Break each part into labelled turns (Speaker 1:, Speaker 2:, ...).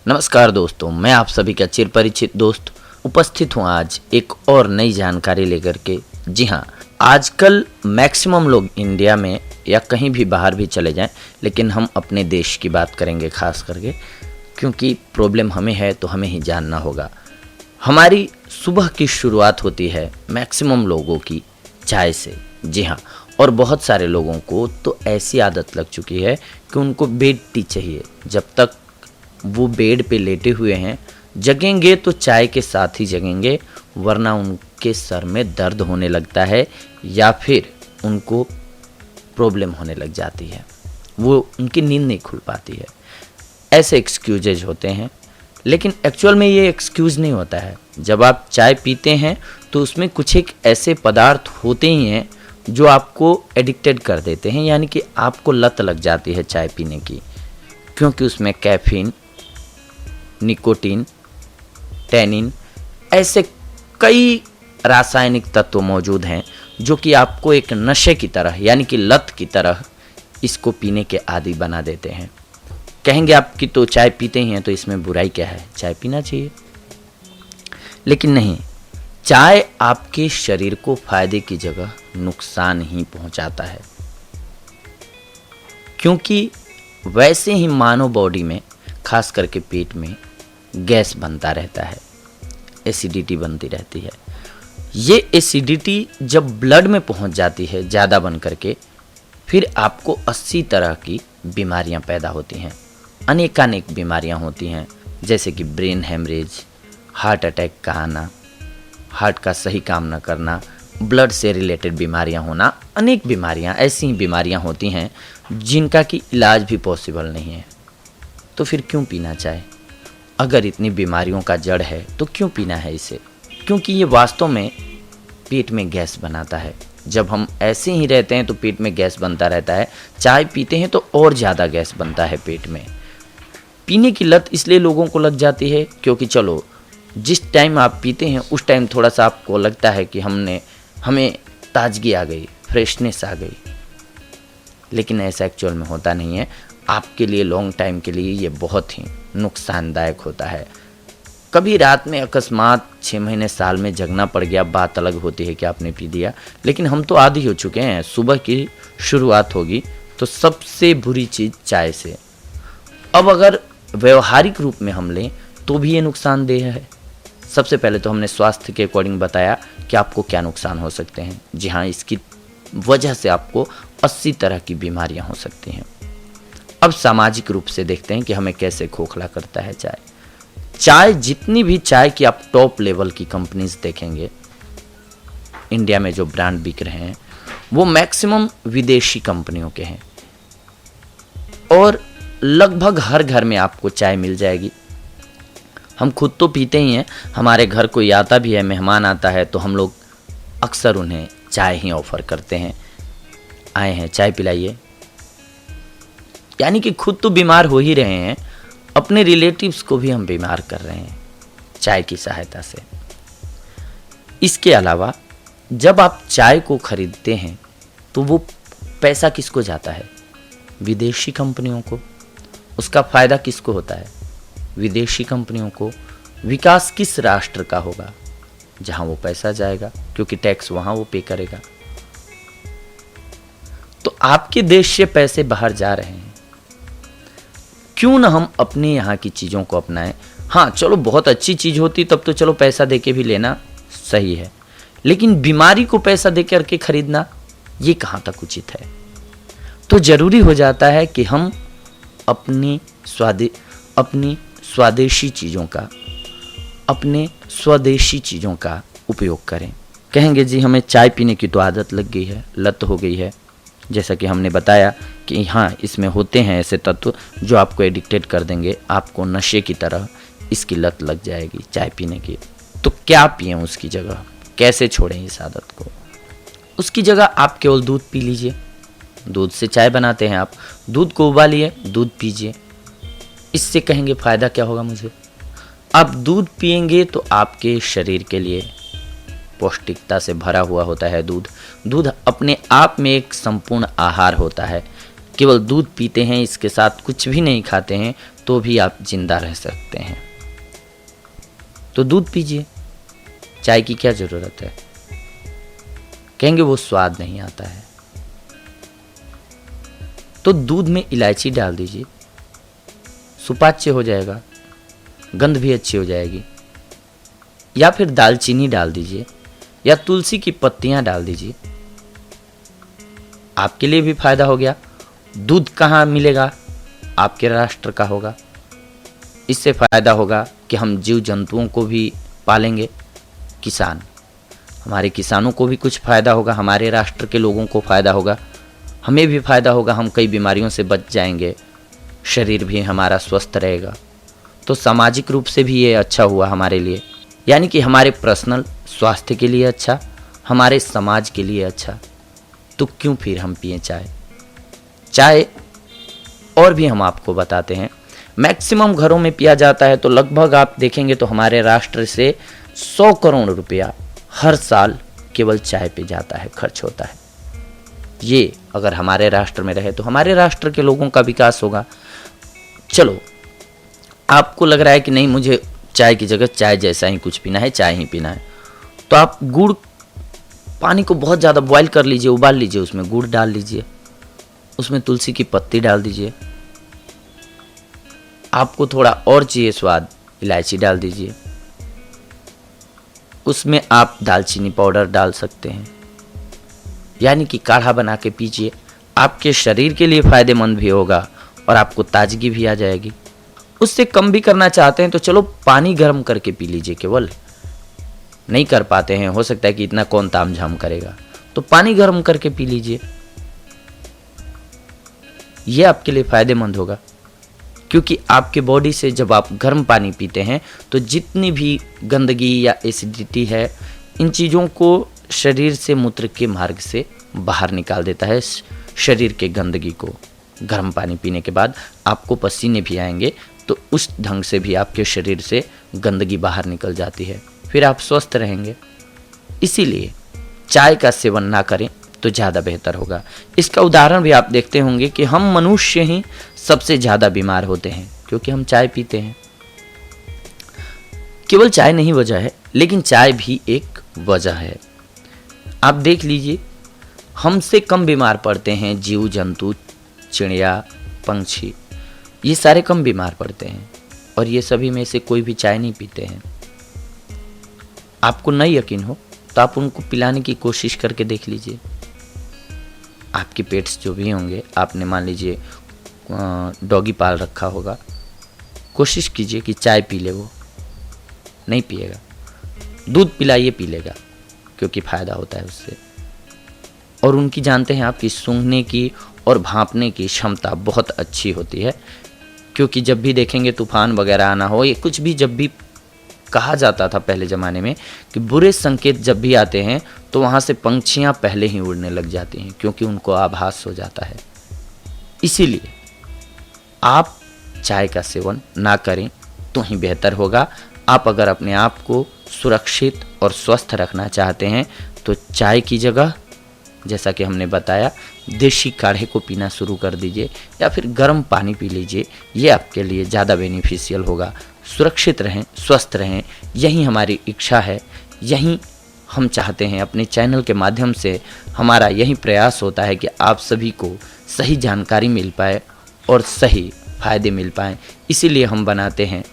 Speaker 1: नमस्कार दोस्तों, मैं आप सभी का चिर परिचित दोस्त उपस्थित हूँ आज एक और नई जानकारी लेकर के। जी हाँ, आजकल मैक्सिमम लोग इंडिया में या कहीं भी बाहर भी चले जाएं, लेकिन हम अपने देश की बात करेंगे खास करके, क्योंकि प्रॉब्लम हमें है तो हमें ही जानना होगा। हमारी सुबह की शुरुआत होती है मैक्सिमम लोगों की चाय से। जी हाँ, और बहुत सारे लोगों को तो ऐसी आदत लग चुकी है कि उनको बेड टी चाहिए। जब तक वो बेड पे लेटे हुए हैं, जगेंगे तो चाय के साथ ही जगेंगे, वरना उनके सर में दर्द होने लगता है या फिर उनको प्रॉब्लम होने लग जाती है, वो उनकी नींद नहीं खुल पाती है। ऐसे एक्सक्यूजेज होते हैं, लेकिन एक्चुअल में ये एक्सक्यूज़ नहीं होता है। जब आप चाय पीते हैं तो उसमें कुछ एक ऐसे पदार्थ होते ही हैं जो आपको एडिक्टेड कर देते हैं, यानी कि आपको लत लग जाती है चाय पीने की, क्योंकि उसमें कैफीन, निकोटीन, टैनिन ऐसे कई रासायनिक तत्व मौजूद हैं जो कि आपको एक नशे की तरह यानी कि लत की तरह इसको पीने के आदी बना देते हैं। कहेंगे आप कि तो चाय पीते ही हैं तो इसमें बुराई क्या है, चाय पीना चाहिए। लेकिन नहीं, चाय आपके शरीर को फायदे की जगह नुकसान ही पहुंचाता है, क्योंकि वैसे ही मानव बॉडी में खास करके पेट में गैस बनता रहता है, एसिडिटी बनती रहती है। ये एसिडिटी जब ब्लड में पहुंच जाती है ज़्यादा बन करके, फिर आपको 80 तरह की बीमारियां पैदा होती हैं। अनेकानेक बीमारियां होती हैं, जैसे कि ब्रेन हेमरेज, हार्ट अटैक का आना, हार्ट का सही काम न करना, ब्लड से रिलेटेड बीमारियां होना। अनेक बीमारियां ऐसी बीमारियां होती हैं जिनका कि इलाज भी पॉसिबल नहीं है। तो फिर क्यों पीना चाय? अगर इतनी बीमारियों का जड़ है तो क्यों पीना है इसे? क्योंकि ये वास्तव में पेट में गैस बनाता है। जब हम ऐसे ही रहते हैं तो पेट में गैस बनता रहता है, चाय पीते हैं तो और ज़्यादा गैस बनता है पेट में। पीने की लत इसलिए लोगों को लग जाती है क्योंकि चलो जिस टाइम आप पीते हैं उस टाइम थोड़ा सा आपको लगता है कि हमें ताजगी आ गई, फ्रेशनेस आ गई, लेकिन ऐसा एक्चुअल में होता नहीं है। आपके लिए लॉन्ग टाइम के लिए ये बहुत ही नुकसानदायक होता है। कभी रात में अकस्मात 6 महीने साल में जगना पड़ गया, बात अलग होती है कि आपने पी दिया, लेकिन हम तो आदी हो चुके हैं। सुबह की शुरुआत होगी तो सबसे बुरी चीज़ चाय से। अब अगर व्यवहारिक रूप में हम लें तो भी ये नुकसानदेह है। सबसे पहले तो हमने स्वास्थ्य के अकॉर्डिंग बताया कि आपको क्या नुकसान हो सकते हैं। जी हाँ, इसकी वजह से आपको 80 तरह की बीमारियां हो सकती हैं। अब सामाजिक रूप से देखते हैं कि हमें कैसे खोखला करता है चाय। जितनी भी चाय की आप टॉप लेवल की कंपनीज देखेंगे, इंडिया में जो ब्रांड बिक रहे हैं वो मैक्सिमम विदेशी कंपनियों के हैं, और लगभग हर घर में आपको चाय मिल जाएगी। हम खुद तो पीते ही हैं, हमारे घर कोई आता भी है, मेहमान आता है तो हम लोग अक्सर उन्हें चाय ही ऑफर करते हैं, आए हैं चाय पिलाइए। यानी कि खुद तो बीमार हो ही रहे हैं, अपने रिलेटिव्स को भी हम बीमार कर रहे हैं चाय की सहायता से। इसके अलावा जब आप चाय को खरीदते हैं तो वो पैसा किसको जाता है? विदेशी कंपनियों को। उसका फ़ायदा किसको होता है? विदेशी कंपनियों को। विकास किस राष्ट्र का होगा? जहां वो पैसा जाएगा, क्योंकि टैक्स वहां वो पे करेगा। तो आपके देश से पैसे बाहर जा रहे हैं, क्यों ना हम अपने यहाँ की चीज़ों को अपनाएं। हाँ चलो, बहुत अच्छी चीज़ होती तब तो चलो पैसा देके भी लेना सही है, लेकिन बीमारी को पैसा दे करके खरीदना ये कहाँ तक उचित है? तो ज़रूरी हो जाता है कि हम अपनी स्वदेशी चीज़ों का उपयोग करें। कहेंगे जी हमें चाय पीने की तो आदत लग गई है, लत हो गई है। जैसा कि हमने बताया कि हाँ, इसमें होते हैं ऐसे तत्व जो आपको एडिक्टेड कर देंगे, आपको नशे की तरह इसकी लत लग जाएगी चाय पीने की। तो क्या पिएं उसकी जगह? कैसे छोड़ें इस आदत को? उसकी जगह आप केवल दूध पी लीजिए। दूध से चाय बनाते हैं आप, दूध को उबालिए, दूध पीजिए। इससे कहेंगे फ़ायदा क्या होगा मुझे? आप दूध पिएंगे तो आपके शरीर के लिए पौष्टिकता से भरा हुआ होता है दूध। दूध अपने आप में एक संपूर्ण आहार होता है। केवल दूध पीते हैं, इसके साथ कुछ भी नहीं खाते हैं, तो भी आप जिंदा रह सकते हैं। तो दूध पीजिए, चाय की क्या ज़रूरत है। कहेंगे वो स्वाद नहीं आता है, तो दूध में इलायची डाल दीजिए, सुपाच्य हो जाएगा, गंध भी अच्छी हो जाएगी। या फिर दालचीनी डाल दीजिए या तुलसी की पत्तियां डाल दीजिए, आपके लिए भी फायदा हो गया। दूध कहाँ मिलेगा, आपके राष्ट्र का होगा। इससे फायदा होगा कि हम जीव जंतुओं को भी पालेंगे, किसान, हमारे किसानों को भी कुछ फायदा होगा, हमारे राष्ट्र के लोगों को फायदा होगा, हमें भी फायदा होगा, हम कई बीमारियों से बच जाएंगे, शरीर भी हमारा स्वस्थ रहेगा। तो सामाजिक रूप से भी ये अच्छा हुआ हमारे लिए, यानी कि हमारे पर्सनल स्वास्थ्य के लिए अच्छा, हमारे समाज के लिए अच्छा। तो क्यों फिर हम पिए चाय। चाय और भी हम आपको बताते हैं, मैक्सिमम घरों में पिया जाता है। तो लगभग आप देखेंगे तो हमारे राष्ट्र से 100 करोड़ रुपया हर साल केवल चाय पे जाता है, खर्च होता है। ये अगर हमारे राष्ट्र में रहे तो हमारे राष्ट्र के लोगों का विकास होगा। चलो, आपको लग रहा है कि नहीं, मुझे चाय की जगह चाय जैसा ही कुछ पीना है, चाय ही पीना है, तो आप गुड़, पानी को बहुत ज़्यादा बॉयल कर लीजिए, उबाल लीजिए, उसमें गुड़ डाल लीजिए, उसमें तुलसी की पत्ती डाल दीजिए। आपको थोड़ा और चाहिए स्वाद, इलायची डाल दीजिए, उसमें आप दालचीनी पाउडर डाल सकते हैं, यानी कि काढ़ा बना के पीजिए। आपके शरीर के लिए फ़ायदेमंद भी होगा और आपको ताजगी भी आ जाएगी। उससे कम भी करना चाहते हैं तो चलो पानी गर्म करके पी लीजिए। केवल नहीं कर पाते हैं, हो सकता है कि इतना कौन तामझाम करेगा, तो पानी गर्म करके पी लीजिए, यह आपके लिए फ़ायदेमंद होगा। क्योंकि आपके बॉडी से जब आप गर्म पानी पीते हैं तो जितनी भी गंदगी या एसिडिटी है, इन चीज़ों को शरीर से मूत्र के मार्ग से बाहर निकाल देता है। शरीर के गंदगी को गर्म पानी पीने के बाद आपको पसीने भी आएंगे, तो उस ढंग से भी आपके शरीर से गंदगी बाहर निकल जाती है, फिर आप स्वस्थ रहेंगे। इसीलिए चाय का सेवन ना करें तो ज़्यादा बेहतर होगा। इसका उदाहरण भी आप देखते होंगे कि हम मनुष्य ही सबसे ज़्यादा बीमार होते हैं क्योंकि हम चाय पीते हैं। केवल चाय नहीं वजह है, लेकिन चाय भी एक वजह है। आप देख लीजिए, हमसे कम बीमार पड़ते हैं जीव जंतु, चिड़िया, पंछी, ये सारे कम बीमार पड़ते हैं और ये सभी में से कोई भी चाय नहीं पीते हैं। आपको नहीं यकीन हो तो आप उनको पिलाने की कोशिश करके देख लीजिए। आपके पेट्स जो भी होंगे, आपने मान लीजिए डॉगी पाल रखा होगा, कोशिश कीजिए कि चाय पी ले, वो नहीं पिएगा। दूध पिलाइए, पी लेगा, क्योंकि फ़ायदा होता है उससे। और उनकी जानते हैं आपकी सूंघने की और भांपने की क्षमता बहुत अच्छी होती है, क्योंकि जब भी देखेंगे तूफान वगैरह आना हो, ये कुछ भी जब भी कहा जाता था पहले ज़माने में कि बुरे संकेत जब भी आते हैं तो वहाँ से पंछियाँ पहले ही उड़ने लग जाती हैं, क्योंकि उनको आभास हो जाता है। इसीलिए आप चाय का सेवन ना करें तो ही बेहतर होगा। आप अगर अपने आप को सुरक्षित और स्वस्थ रखना चाहते हैं तो चाय की जगह, जैसा कि हमने बताया, देसी काढ़े को पीना शुरू कर दीजिए या फिर गर्म पानी पी लीजिए। ये आपके लिए ज़्यादा बेनिफिशियल होगा। सुरक्षित रहें, स्वस्थ रहें, यही हमारी इच्छा है, यही हम चाहते हैं। अपने चैनल के माध्यम से हमारा यही प्रयास होता है कि आप सभी को सही जानकारी मिल पाए और सही फ़ायदे मिल पाएँ। इसीलिए हम बनाते हैं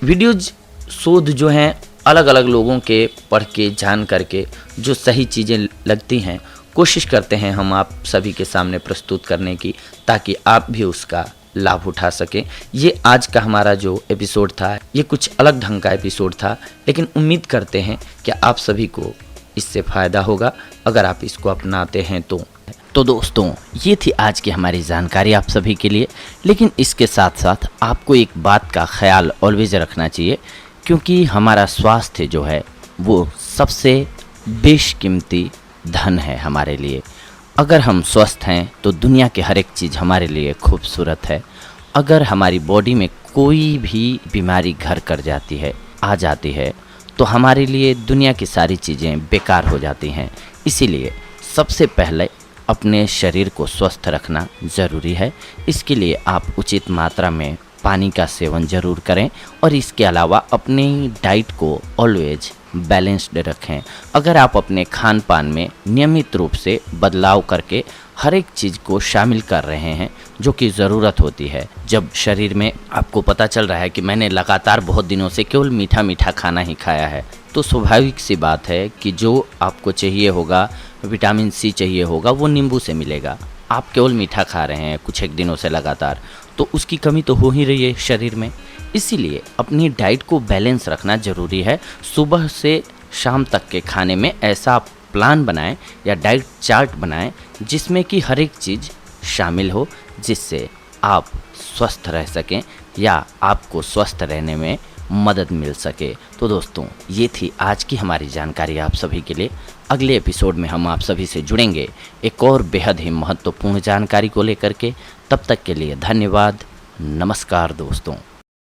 Speaker 1: वीडियोज़। शोध जो हैं अलग अलग लोगों के पढ़ के जान करके जो सही चीज़ें लगती हैं, कोशिश करते हैं हम आप सभी के सामने प्रस्तुत करने की, ताकि आप भी उसका लाभ उठा सकें। ये आज का हमारा जो एपिसोड था, ये कुछ अलग ढंग का एपिसोड था, लेकिन उम्मीद करते हैं कि आप सभी को इससे फ़ायदा होगा अगर आप इसको अपनाते हैं तो दोस्तों, ये थी आज की हमारी जानकारी आप सभी के लिए। लेकिन इसके साथ साथ आपको एक बात का ख्याल ऑलवेज रखना चाहिए, क्योंकि हमारा स्वास्थ्य जो है वो सबसे बेशकीमती धन है हमारे लिए। अगर हम स्वस्थ हैं तो दुनिया के हर एक चीज़ हमारे लिए खूबसूरत है। अगर हमारी बॉडी में कोई भी बीमारी घर कर जाती है, आ जाती है, तो हमारे लिए दुनिया की सारी चीज़ें बेकार हो जाती हैं। इसीलिए सबसे पहले अपने शरीर को स्वस्थ रखना ज़रूरी है। इसके लिए आप उचित मात्रा में पानी का सेवन ज़रूर करें और इसके अलावा अपनी डाइट को ऑलवेज बैलेंस्ड रखें। अगर आप अपने खान पान में नियमित रूप से बदलाव करके हर एक चीज़ को शामिल कर रहे हैं जो कि ज़रूरत होती है, जब शरीर में आपको पता चल रहा है कि मैंने लगातार बहुत दिनों से केवल मीठा मीठा खाना ही खाया है, तो स्वाभाविक सी बात है कि जो आपको चाहिए होगा, विटामिन सी चाहिए होगा, वो नींबू से मिलेगा। आप केवल मीठा खा रहे हैं कुछ एक दिनों से लगातार, तो उसकी कमी तो हो ही रही है शरीर में। इसीलिए अपनी डाइट को बैलेंस रखना ज़रूरी है। सुबह से शाम तक के खाने में ऐसा प्लान बनाएं या डाइट चार्ट बनाएं जिसमें कि हर एक चीज़ शामिल हो, जिससे आप स्वस्थ रह सकें या आपको स्वस्थ रहने में मदद मिल सके। तो दोस्तों, ये थी आज की हमारी जानकारी आप सभी के लिए। अगले एपिसोड में हम आप सभी से जुड़ेंगे एक और बेहद ही महत्वपूर्ण जानकारी को लेकर के। तब तक के लिए धन्यवाद। नमस्कार दोस्तों।